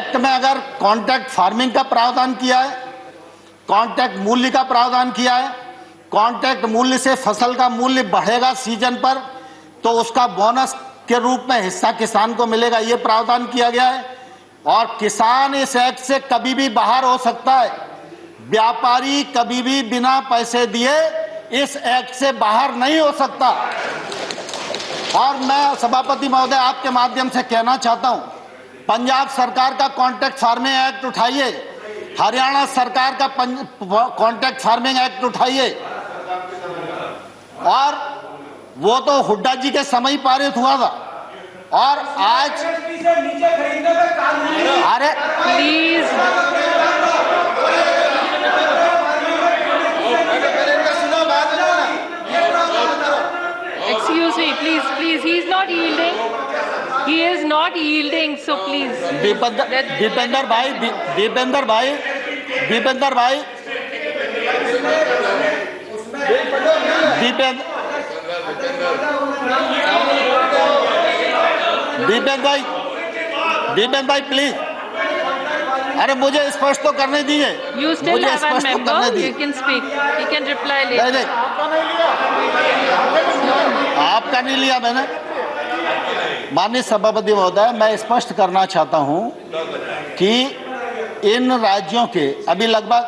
Act में अगर contract farming का प्रावधान किया है, कॉन्ट्रैक्ट मूल्य का प्रावधान किया है, कॉन्ट्रैक्ट मूल्य से फसल का मूल्य बढ़ेगा सीजन पर तो उसका बोनस के रूप में हिस्सा किसान को मिलेगा, ये प्रावधान किया गया है। और किसान इस एक्ट से कभी भी बाहर हो सकता है, व्यापारी कभी भी बिना पैसे दिए इस एक्ट से बाहर नहीं हो सकता। और मैं सभापति महोदय आपके माध्यम से कहना चाहता हूं, पंजाब सरकार का कॉन्ट्रैक्ट फार्मिंग एक्ट उठाइए, हरियाणा सरकार का कॉन्ट्रैक्ट फार्मिंग एक्ट उठाइए, और वो तो हुड्डा जी के समय पारित हुआ था। और आज अरे please excuse me, please, he is not yielding, so please. Dipendra भाई प्लीज, अरे मुझे स्पष्ट तो करने दीजिए। You still have a member, you can speak, you can reply later. नहीं, आपका नहीं लिया मैंने। माननीय सभापति महोदय, मैं स्पष्ट करना चाहता हूं कि इन राज्यों के अभी लगभग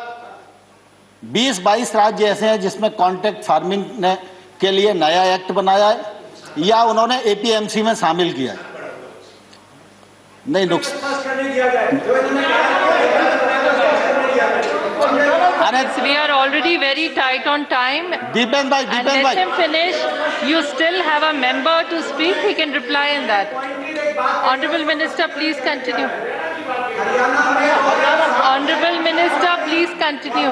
20-22 राज्य ऐसे हैं जिसमें कॉन्ट्रैक्ट फार्मिंग ने के लिए नया एक्ट बनाया है या उन्होंने एपीएमसी में शामिल किया है। नहीं We are already very tight on time. Dipendra भाई, and let him finish. You still have a member to speak. He can reply in that. Honorable Minister, please continue. Honorable Minister, please continue.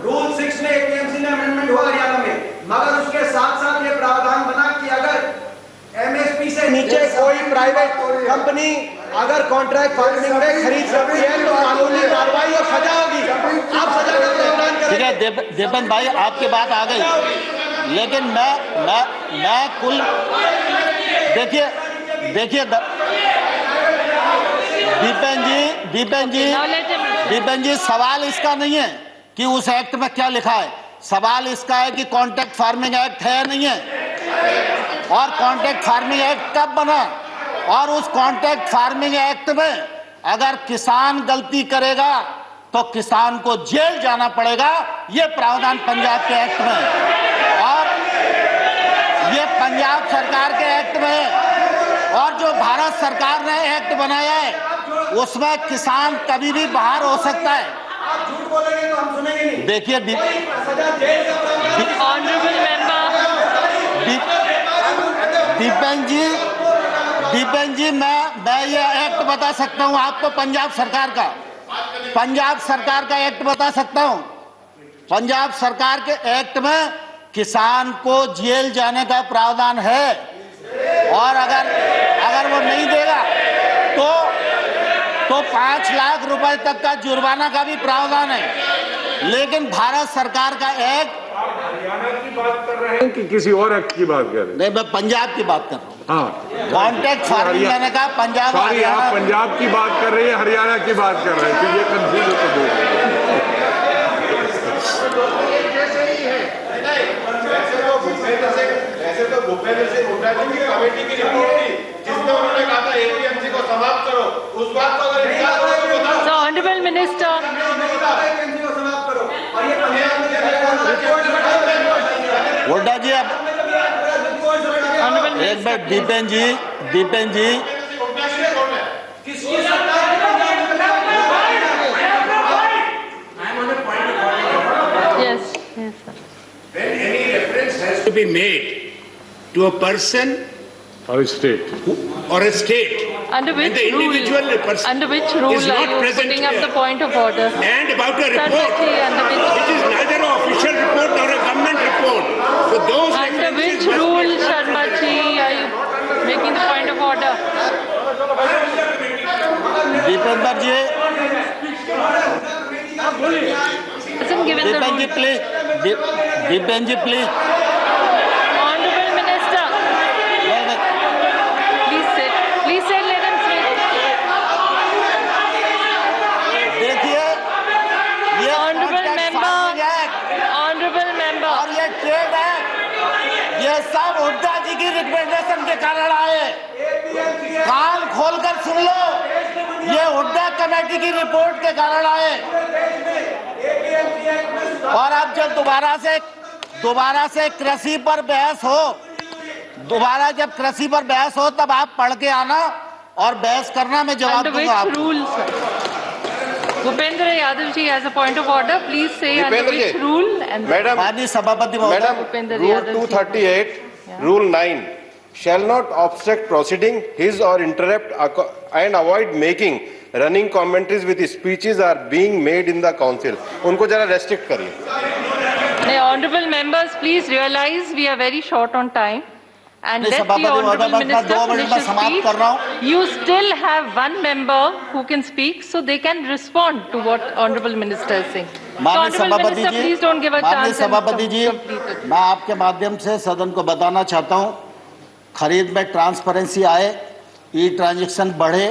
Rule 6 में APMC ने amendment हुआ हरियाणा में, मगर उसके साथ-साथ ये प्रावधान बना कि अगर एमएसपी से नीचे कोई प्राइवेट कंपनी अगर कॉन्ट्रैक्ट फार्मिंग में खरीद सकती है तो कानूनी कार्रवाई और सजा होगी। आप सजा का प्रावधान करें। ठीक है देवेंद्र भाई, आपकी बात आ गई, लेकिन मैं कुल देखिए दीपेंद्र जी, सवाल इसका नहीं है कि उस एक्ट में क्या लिखा है, सवाल इसका है कि कॉन्ट्रैक्ट फार्मिंग एक्ट है या नहीं है, और कॉन्ट्रैक्ट फार्मिंग एक्ट कब बना, और उस कॉन्ट्रैक्ट फार्मिंग एक्ट में अगर किसान गलती करेगा तो किसान को जेल जाना पड़ेगा। ये प्रावधान पंजाब के एक्ट में है और ये पंजाब सरकार के एक्ट में है, और जो भारत सरकार ने एक्ट बनाया है उसमें किसान कभी भी बाहर हो सकता है। आप झूठ बोलेंगे तो हम सुनेंगे नहीं। देखिए दीपेंद्र जी, मैं ये एक्ट बता सकता हूँ आपको, पंजाब सरकार का एक्ट बता सकता हूँ। पंजाब सरकार के एक्ट में किसान को जेल जाने का प्रावधान है, और अगर वो नहीं देगा तो 5 लाख रुपए तक का जुर्माना का भी प्रावधान है। लेकिन भारत सरकार का एक्ट, हरियाणा की बात कर रहे हैं कि किसी और एक्ट की बात कर रहे हैं? नहीं, मैं पंजाब की बात कर रहा हूँ। हाँ, कॉन्ट्रैक्ट फार्मिंग मैंने कहा पंजाब। सॉरी, आप पंजाब की बात कर रहे हैं, हरियाणा की बात कर रहे हैं, तो ये कंफ्यूज होकर बोल रहे हैं। ऐसे तो भूपेंद्र सिंह हुड्डा जी की कमेटी की रिपोर्ट थी जिसमें उन्होंने कहा था एपीएमसी को समाप्त करो, उस बात को अगर इनकार करो तो बताओ। So, Honorable Minister, एपीएमसी को समाप्त करो, और ये पंजाब में हुड्डा जी, अब एक बार दीपेंद्र जी yes, sir. When any reference has to be made to a person और state or a state, Under which and the individual rule? person Under which rule is are not you present putting up here, the point of order? and about a report Sarvati, under which is neither an official report nor a government report, so those Under which references must rule, be- Sharma ji, are you making the point of order? Dipendra ji Isn't given the Dipendra ji rule. Please, Dipendra ji please. Honorable Minister, please sit, let him speak. Recommendation के कारण आए। कान खोलकर सुन लो, ये Hooda committee की report के कारण आए। और अब जब दोबारा से कृषि पर बहस हो, जब कृषि पर बहस हो, तब आप पढ़ के आना और बहस करना, मैं जवाब दूंगा आपको। Bhupendra Yadav ji has a point of order. Please say under which rule and madam, माननीय सभापति महोदय, Bhupendra Rule Yadav ji. 238, Rule 9 shall not obstruct proceeding his or interrupt and avoid making running commentaries with speeches are being made in the council. उनको जरा restrict करिए। Honorable members, please realize we are very short on time. And let the Honorable Minister finish his speech. You still have one member who can speak, so they can respond to what Honorable Minister is saying. So, Honorable Minister, please don't give a माननीय chance. सभापति जी, मैं आपके माध्यम से सदन को बताना चाहता हूं, खरीद में ट्रांसपेरेंसी आए, ई ट्रांजैक्शन बढ़े,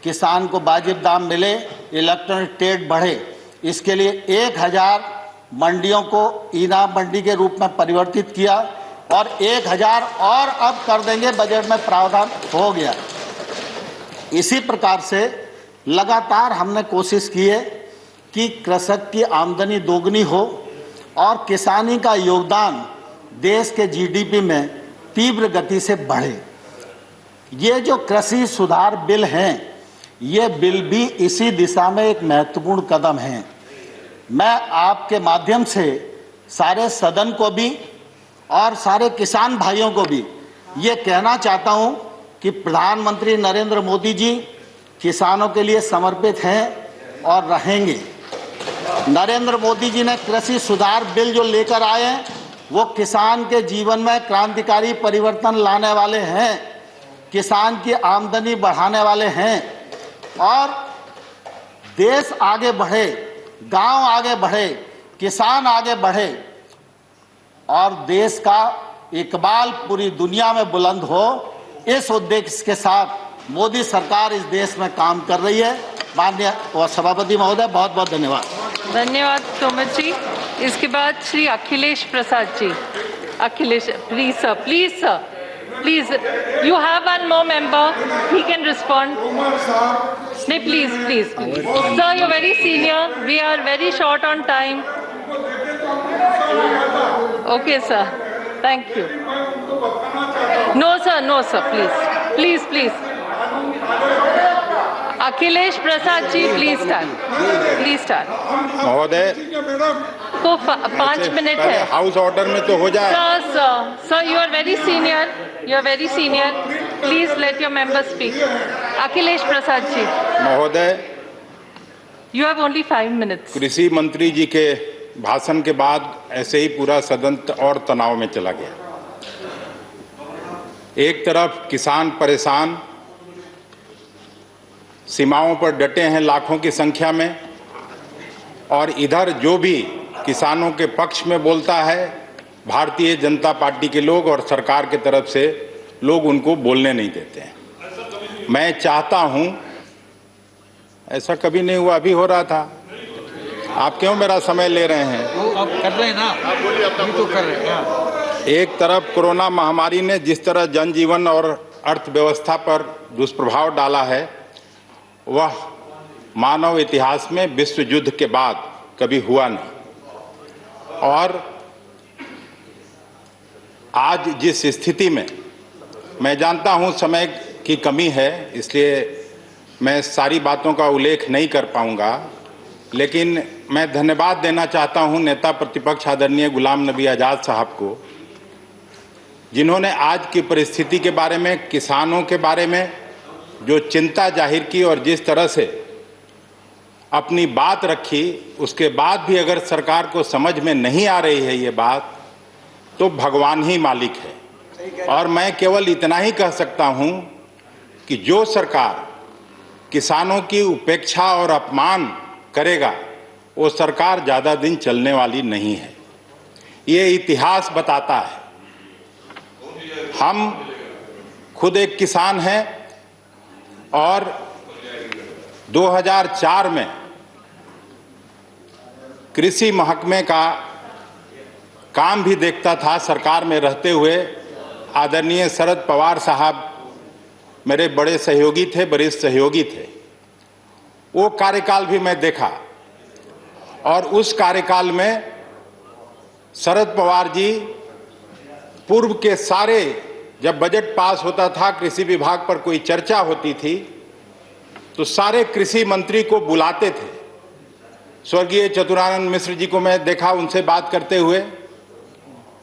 किसान को वाजिब दाम मिले, इलेक्ट्रॉनिक ट्रेड बढ़े। इसके लिए 1000 मंडियों को इनाम मंडी के रूप में परिवर्तित किया और 1000 और अब कर देंगे, बजट में प्रावधान हो गया। इसी प्रकार से लगातार हमने कोशिश की है कि कृषक की आमदनी दोगुनी हो और किसानी का योगदान देश के जीडीपी में तीव्र गति से बढ़े। ये जो कृषि सुधार बिल हैं, ये बिल भी इसी दिशा में एक महत्वपूर्ण कदम है। मैं आपके माध्यम से सारे सदन को भी और सारे किसान भाइयों को भी ये कहना चाहता हूं कि प्रधानमंत्री नरेंद्र मोदी जी किसानों के लिए समर्पित हैं और रहेंगे। नरेंद्र मोदी जी ने कृषि सुधार बिल जो लेकर आए हैं, वो किसान के जीवन में क्रांतिकारी परिवर्तन लाने वाले हैं, किसान की आमदनी बढ़ाने वाले हैं और देश आगे बढ़े, गांव आगे बढ़े, किसान आगे बढ़े और देश का इकबाल पूरी दुनिया में बुलंद हो, इस उद्देश्य के साथ मोदी सरकार इस देश में काम कर रही है। माननीय सभापति महोदय, बहुत बहुत धन्यवाद। धन्यवाद तोमर जी। इसके बाद Shri Akhilesh Prasad ji. Akhilesh, please sir, please, you have one more member, he can respond. No, please. Sir, you're very senior, we are very short on time. Okay, sir, thank you. No, sir, please. Akhilesh Prasad ji, please start. महोदय, तो 5 minute है। House order में तो हो जाए। Sir, you are very senior, please let your member speak. Akhilesh Prasad ji. महोदय, you have only 5 minutes. कृषि मंत्री जी के भाषण के बाद ऐसे ही पूरा सदन और तनाव में चला गया। एक तरफ किसान परेशान, सीमाओं पर डटे हैं लाखों की संख्या में, और इधर जो भी किसानों के पक्ष में बोलता है, भारतीय जनता पार्टी के लोग और सरकार के तरफ से लोग उनको बोलने नहीं देते हैं। मैं चाहता हूं, ऐसा कभी नहीं हुआ, अभी हो रहा था। आप क्यों मेरा समय ले रहे हैं? अब कर रहे हैं ना, अभी तो कर रहे हैं। एक तरफ कोरोना महामारी ने जिस तरह जनजीवन और अर्थव्यवस्था पर दुष्प्रभाव डाला है, वह मानव इतिहास में विश्व युद्ध के बाद कभी हुआ नहीं। और आज जिस स्थिति में, मैं जानता हूं समय की कमी है, इसलिए मैं सारी बातों का उल्लेख नहीं कर पाऊंगा, लेकिन मैं धन्यवाद देना चाहता हूं नेता प्रतिपक्ष आदरणीय गुलाम नबी आज़ाद साहब को, जिन्होंने आज की परिस्थिति के बारे में, किसानों के बारे में जो चिंता जाहिर की और जिस तरह से अपनी बात रखी, उसके बाद भी अगर सरकार को समझ में नहीं आ रही है ये बात, तो भगवान ही मालिक है। और मैं केवल इतना ही कह सकता हूं कि जो सरकार किसानों की उपेक्षा और अपमान करेगा, वो सरकार ज़्यादा दिन चलने वाली नहीं है। ये इतिहास बताता है। हम खुद एक किसान हैं और 2004 में कृषि महकमे का काम भी देखता था सरकार में रहते हुए, आदरणीय शरद पवार साहब मेरे बड़े सहयोगी थे, वरिष्ठ सहयोगी थे। वो कार्यकाल भी मैं देखा और उस कार्यकाल में शरद पवार जी पूर्व के सारे, जब बजट पास होता था, कृषि विभाग पर कोई चर्चा होती थी तो सारे कृषि मंत्री को बुलाते थे। स्वर्गीय चतुरानंद मिश्र जी को मैं देखा उनसे बात करते हुए,